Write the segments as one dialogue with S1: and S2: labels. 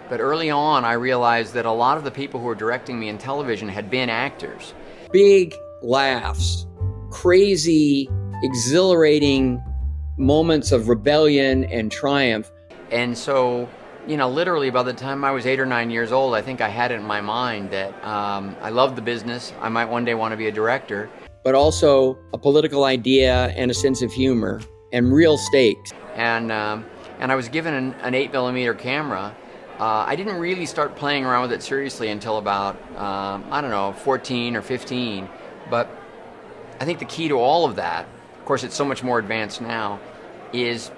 S1: But early on, I realized that a lot of the people who were directing me in television had been actors.
S2: Big laughs, crazy, exhilarating moments of rebellion and triumph.
S1: And so, literally by the time I was 8 or 9 years old, I think I had it in my mind that I loved the business. I might one day want to be a director.
S2: But also a political idea and a sense of humor and real stakes.
S1: And I was given an 8mm camera. I didn't really start playing around with it seriously until about, 14 or 15. But I think the key to all of that, of course it's so much more advanced now, is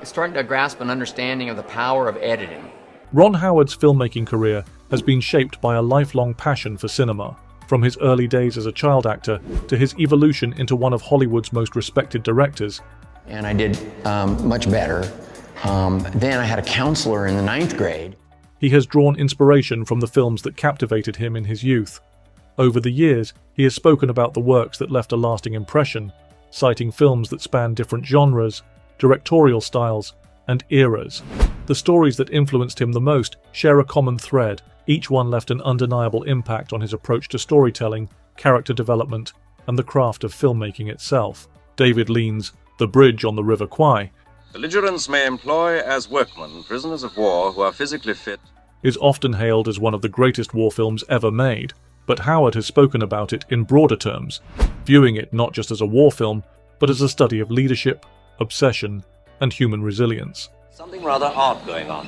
S1: starting to grasp an understanding of the power of editing.
S3: Ron Howard's filmmaking career has been shaped by a lifelong passion for cinema, from his early days as a child actor to his evolution into one of Hollywood's most respected directors.
S1: And I did much better. Then I had a counselor in the 9th grade.
S3: He has drawn inspiration from the films that captivated him in his youth. Over the years, he has spoken about the works that left a lasting impression, citing films that span different genres, directorial styles, and eras. The stories that influenced him the most share a common thread. Each one left an undeniable impact on his approach to storytelling, character development, and the craft of filmmaking itself. David Lean's The Bridge on the River Kwai
S4: Belligerents may employ as workmen prisoners of war who are physically fit
S3: is often hailed as one of the greatest war films ever made, but Howard has spoken about it in broader terms, viewing it not just as a war film, but as a study of leadership, obsession, and human resilience.
S5: Something rather odd going on.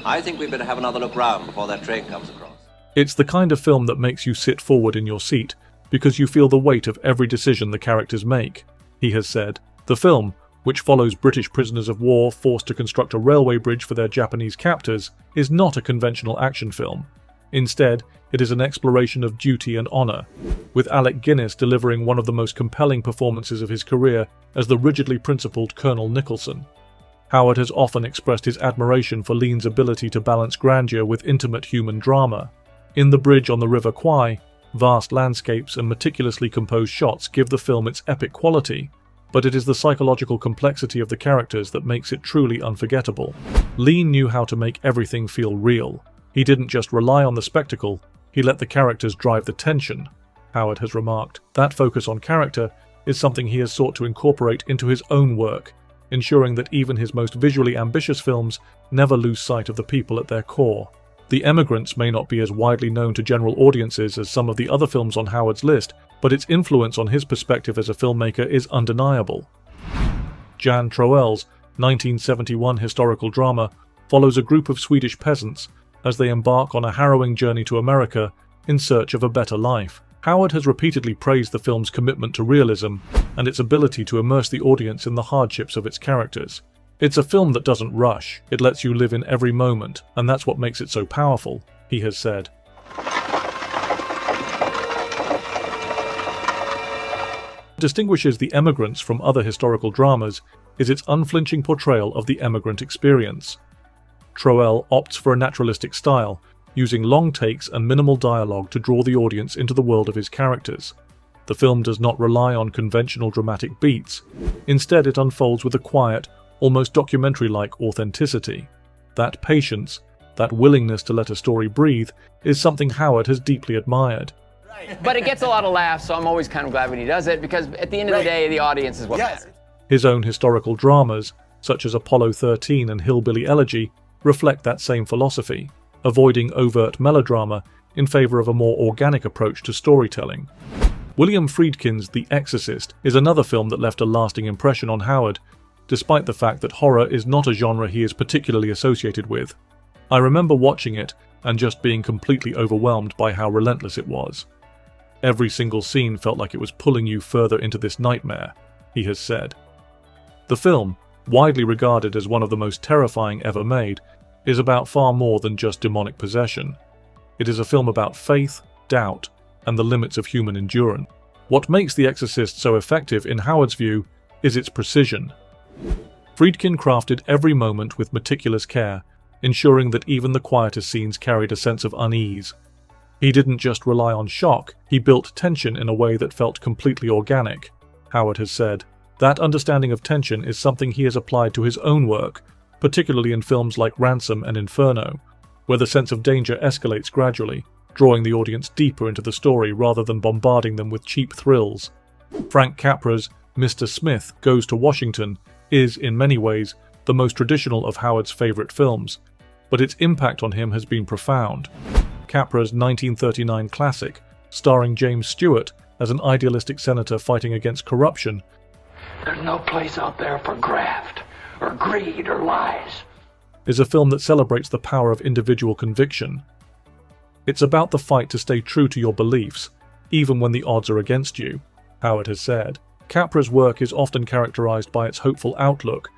S5: I think we better have another look round before that train comes across.
S3: It's the kind of film that makes you sit forward in your seat because you feel the weight of every decision the characters make, he has said. The film, which follows British prisoners of war forced to construct a railway bridge for their Japanese captors, is not a conventional action film. Instead, it is an exploration of duty and honour, with Alec Guinness delivering one of the most compelling performances of his career as the rigidly principled Colonel Nicholson. Howard has often expressed his admiration for Lean's ability to balance grandeur with intimate human drama. In The Bridge on the River Kwai, vast landscapes and meticulously composed shots give the film its epic quality, but it is the psychological complexity of the characters that makes it truly unforgettable. Lean knew how to make everything feel real. He didn't just rely on the spectacle, he let the characters drive the tension. Howard has remarked, that focus on character is something he has sought to incorporate into his own work, ensuring that even his most visually ambitious films never lose sight of the people at their core. The Emigrants may not be as widely known to general audiences as some of the other films on Howard's list, but its influence on his perspective as a filmmaker is undeniable. Jan Troell's 1971 historical drama follows a group of Swedish peasants as they embark on a harrowing journey to America in search of a better life. Howard has repeatedly praised the film's commitment to realism and its ability to immerse the audience in the hardships of its characters. It's a film that doesn't rush, it lets you live in every moment, and that's what makes it so powerful, he has said. What distinguishes The Emigrants from other historical dramas is its unflinching portrayal of the emigrant experience. Troell opts for a naturalistic style, using long takes and minimal dialogue to draw the audience into the world of his characters. The film does not rely on conventional dramatic beats. Instead, it unfolds with a quiet, almost documentary-like authenticity. That patience, that willingness to let a story breathe, is something Howard has deeply admired.
S1: But it gets a lot of laughs, so I'm always kind of glad when he does it, because at the end of the day, the audience is what matters.
S3: His own historical dramas, such as Apollo 13 and Hillbilly Elegy, reflect that same philosophy, avoiding overt melodrama in favor of a more organic approach to storytelling. William Friedkin's The Exorcist is another film that left a lasting impression on Howard, despite the fact that horror is not a genre he is particularly associated with. I remember watching it and just being completely overwhelmed by how relentless it was. Every single scene felt like it was pulling you further into this nightmare, he has said. The film, widely regarded as one of the most terrifying ever made, is about far more than just demonic possession. It is a film about faith, doubt, and the limits of human endurance. What makes The Exorcist so effective in Howard's view is its precision. Friedkin crafted every moment with meticulous care, ensuring that even the quietest scenes carried a sense of unease. He didn't just rely on shock, he built tension in a way that felt completely organic, Howard has said. That understanding of tension is something he has applied to his own work, particularly in films like Ransom and Inferno. where the sense of danger escalates gradually, drawing the audience deeper into the story rather than bombarding them with cheap thrills. Frank Capra's Mr. Smith Goes to Washington is, in many ways, the most traditional of Howard's favourite films, but its impact on him has been profound. Capra's 1939 classic, starring James Stewart as an idealistic senator fighting against corruption,
S6: There's no place out there for graft, or greed, or lies.
S3: is a film that celebrates the power of individual conviction. It's about the fight to stay true to your beliefs, even when the odds are against you, Howard has said. Capra's work is often characterized by its hopeful outlook,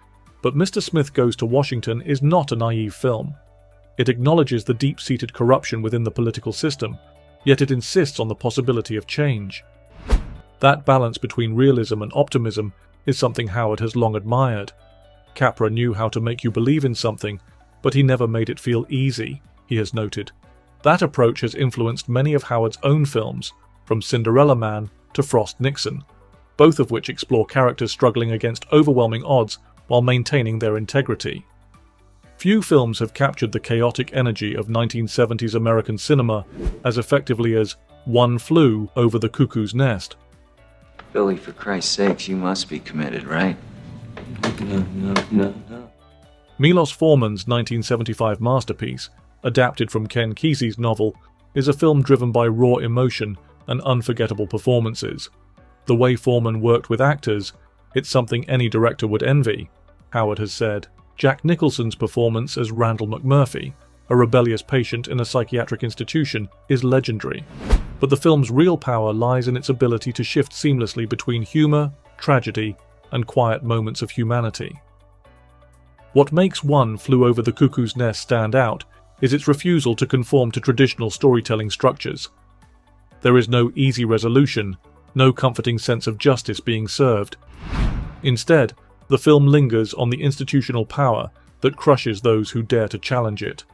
S3: but Mr. Smith Goes to Washington is not a naive film. It acknowledges the deep-seated corruption within the political system, yet it insists on the possibility of change. That balance between realism and optimism is something Howard has long admired. Capra knew how to make you believe in something, but he never made it feel easy, he has noted. That approach has influenced many of Howard's own films, from Cinderella Man to Frost Nixon, both of which explore characters struggling against overwhelming odds while maintaining their integrity. Few films have captured the chaotic energy of 1970s American cinema as effectively as One Flew Over the Cuckoo's Nest.
S1: Billy, for Christ's sakes, you must be committed, right? No.
S3: Milos Forman's 1975 masterpiece, adapted from Ken Kesey's novel, is a film driven by raw emotion and unforgettable performances. The way Forman worked with actors, it's something any director would envy, Howard has said. Jack Nicholson's performance as Randall McMurphy, a rebellious patient in a psychiatric institution, is legendary. But the film's real power lies in its ability to shift seamlessly between humor, tragedy, and quiet moments of humanity. What makes One Flew Over the Cuckoo's Nest stand out is its refusal to conform to traditional storytelling structures. There is no easy resolution, no comforting sense of justice being served. Instead, the film lingers on the institutional power that crushes those who dare to challenge it.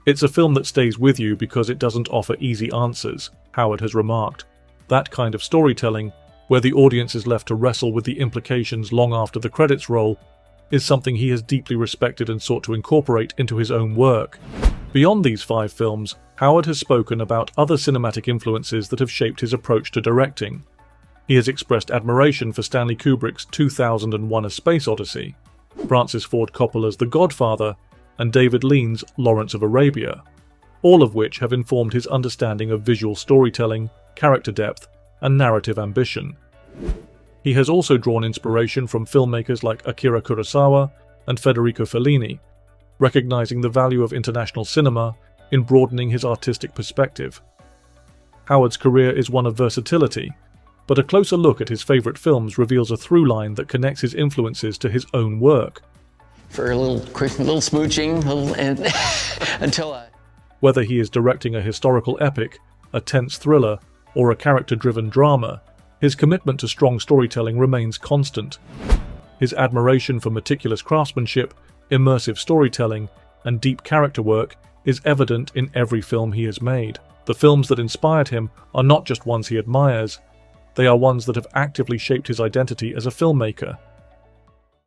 S3: It's a film that stays with you because it doesn't offer easy answers, Howard has remarked. That kind of storytelling, where the audience is left to wrestle with the implications long after the credits roll, is something he has deeply respected and sought to incorporate into his own work. Beyond these 5 films, Howard has spoken about other cinematic influences that have shaped his approach to directing. He has expressed admiration for Stanley Kubrick's 2001: A Space Odyssey, Francis Ford Coppola's The Godfather, and David Lean's Lawrence of Arabia, all of which have informed his understanding of visual storytelling, character depth, and narrative ambition. He has also drawn inspiration from filmmakers like Akira Kurosawa and Federico Fellini, recognizing the value of international cinema in broadening his artistic perspective. Howard's career is one of versatility, but a closer look at his favorite films reveals a through line that connects his influences to his own work.
S1: For a little smooching, until I...
S3: Whether he is directing a historical epic, a tense thriller, or a character-driven drama, his commitment to strong storytelling remains constant. His admiration for meticulous craftsmanship, immersive storytelling, and deep character work is evident in every film he has made. The films that inspired him are not just ones he admires, they are ones that have actively shaped his identity as a filmmaker.